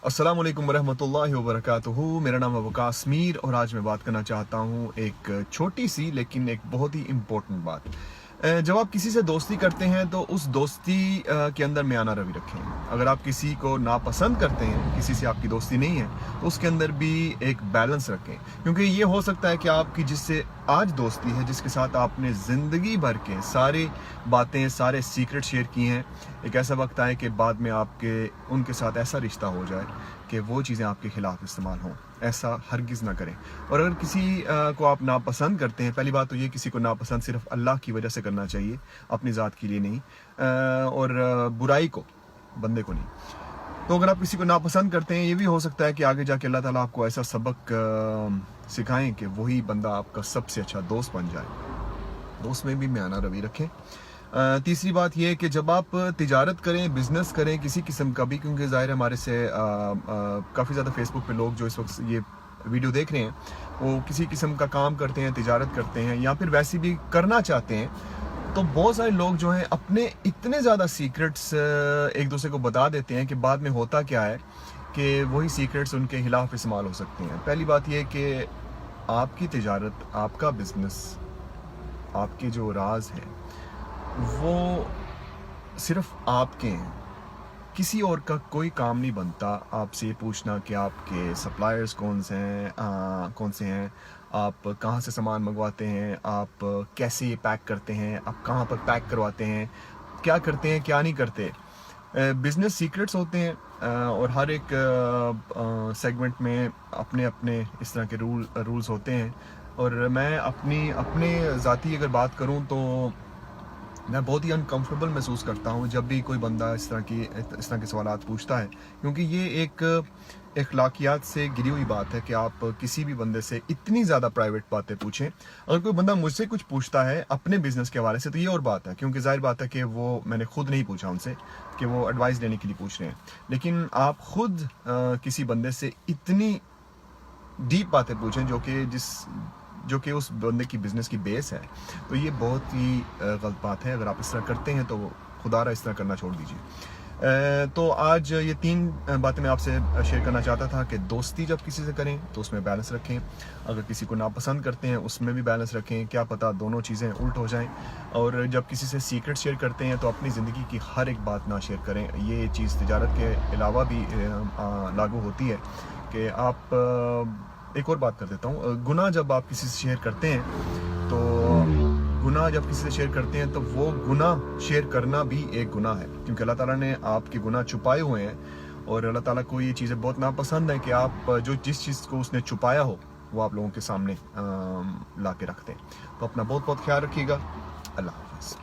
السلام علیکم ورحمۃ اللہ وبرکاتہ. میرا نام ہے وقاص میر اور آج میں بات کرنا چاہتا ہوں ایک چھوٹی سی لیکن ایک بہت ہی امپورٹنٹ بات. جب آپ کسی سے دوستی کرتے ہیں تو اس دوستی کے اندر میانہ روی رکھیں. اگر آپ کسی کو ناپسند کرتے ہیں، کسی سے آپ کی دوستی نہیں ہے، تو اس کے اندر بھی ایک بیلنس رکھیں. کیونکہ یہ ہو سکتا ہے کہ آپ کی جس سے آج دوستی ہے، جس کے ساتھ آپ نے زندگی بھر کے ساری باتیں، سارے سیکرٹ شیئر کیے ہیں، ایک ایسا وقت آئے کہ بعد میں آپ کے ان کے ساتھ ایسا رشتہ ہو جائے کہ وہ چیزیں آپ کے خلاف استعمال ہوں. ایسا ہرگز نہ کریں. اور اگر کسی کو آپ ناپسند کرتے ہیں، پہلی بات تو یہ کسی کو ناپسند صرف اللہ کی وجہ سے کرنا چاہیے، اپنی ذات کے لیے نہیں، اور برائی کو، بندے کو نہیں. تو اگر آپ کسی کو ناپسند کرتے ہیں، یہ بھی ہو سکتا ہے کہ آگے جا کے اللہ تعالیٰ آپ کو ایسا سبق سکھائیں کہ وہی بندہ آپ کا سب سے اچھا دوست بن جائے. تو اس میں بھی میانہ روی رکھیں. تیسری بات یہ کہ جب آپ تجارت کریں، بزنس کریں کسی قسم کا بھی، کیونکہ ظاہر ہے ہمارے سے کافی زیادہ فیس بک پہ لوگ جو اس وقت یہ ویڈیو دیکھ رہے ہیں وہ کسی قسم کا کام کرتے ہیں، تجارت کرتے ہیں یا پھر ویسی بھی کرنا چاہتے ہیں. تو بہت سارے لوگ جو ہیں اپنے اتنے زیادہ سیکرٹس ایک دوسرے کو بتا دیتے ہیں کہ بعد میں ہوتا کیا ہے کہ وہی سیکرٹس ان کے خلاف استعمال ہو سکتے ہیں. پہلی بات یہ کہ آپ کی تجارت، آپ کا بزنس، آپ کے جو راز ہیں وہ صرف آپ کے ہیں. کسی اور کا کوئی کام نہیں بنتا آپ سے یہ پوچھنا کہ آپ کے سپلائرز کون سے ہیں، آپ کہاں سے سامان منگواتے ہیں، آپ کیسے یہ پیک کرتے ہیں، آپ کہاں پر پیک کرواتے ہیں، کیا کرتے ہیں، کیا نہیں کرتے. بزنس سیکرٹس ہوتے ہیں، اور ہر ایک سیگمنٹ میں اپنے اپنے اس طرح کے رولز ہوتے ہیں. اور میں اپنے ذاتی اگر بات کروں تو میں بہت ہی انکمفرٹیبل محسوس کرتا ہوں جب بھی کوئی بندہ اس طرح کے سوالات پوچھتا ہے. کیونکہ یہ ایک اخلاقیات سے گری ہوئی بات ہے کہ آپ کسی بھی بندے سے اتنی زیادہ پرائیویٹ باتیں پوچھیں. اگر کوئی بندہ مجھ سے کچھ پوچھتا ہے اپنے بزنس کے حوالے سے تو یہ اور بات ہے، کیونکہ ظاہر بات ہے کہ وہ میں نے خود نہیں پوچھا ان سے کہ وہ ایڈوائس لینے کے لیے پوچھ رہے ہیں. لیکن آپ خود کسی بندے سے اتنی ڈیپ باتیں پوچھیں جو کہ اس بندے کی بزنس کی بیس ہے، تو یہ بہت ہی غلط بات ہے. اگر آپ اس طرح کرتے ہیں تو خدا را اس طرح کرنا چھوڑ دیجیے. تو آج یہ 3 باتیں میں آپ سے شیئر کرنا چاہتا تھا کہ دوستی جب کسی سے کریں تو اس میں بیلنس رکھیں. اگر کسی کو ناپسند کرتے ہیں اس میں بھی بیلنس رکھیں، کیا پتہ دونوں چیزیں الٹ ہو جائیں. اور جب کسی سے سیکرٹ شیئر کرتے ہیں تو اپنی زندگی کی ہر ایک بات نہ شیئر کریں. یہ چیز تجارت کے علاوہ بھی لاگو ہوتی ہے کہ آپ ایک اور بات کر دیتا ہوں. گناہ جب آپ کسی سے شیئر کرتے ہیں تو وہ گناہ شیئر کرنا بھی ایک گناہ ہے، کیونکہ اللہ تعالیٰ نے آپ کے گناہ چھپائے ہوئے ہیں. اور اللہ تعالیٰ کو یہ چیزیں بہت ناپسند ہیں کہ آپ جس چیز کو اس نے چھپایا ہو وہ آپ لوگوں کے سامنے لا کے رکھتے ہیں. تو اپنا بہت بہت خیال رکھیے گا. اللہ حافظ.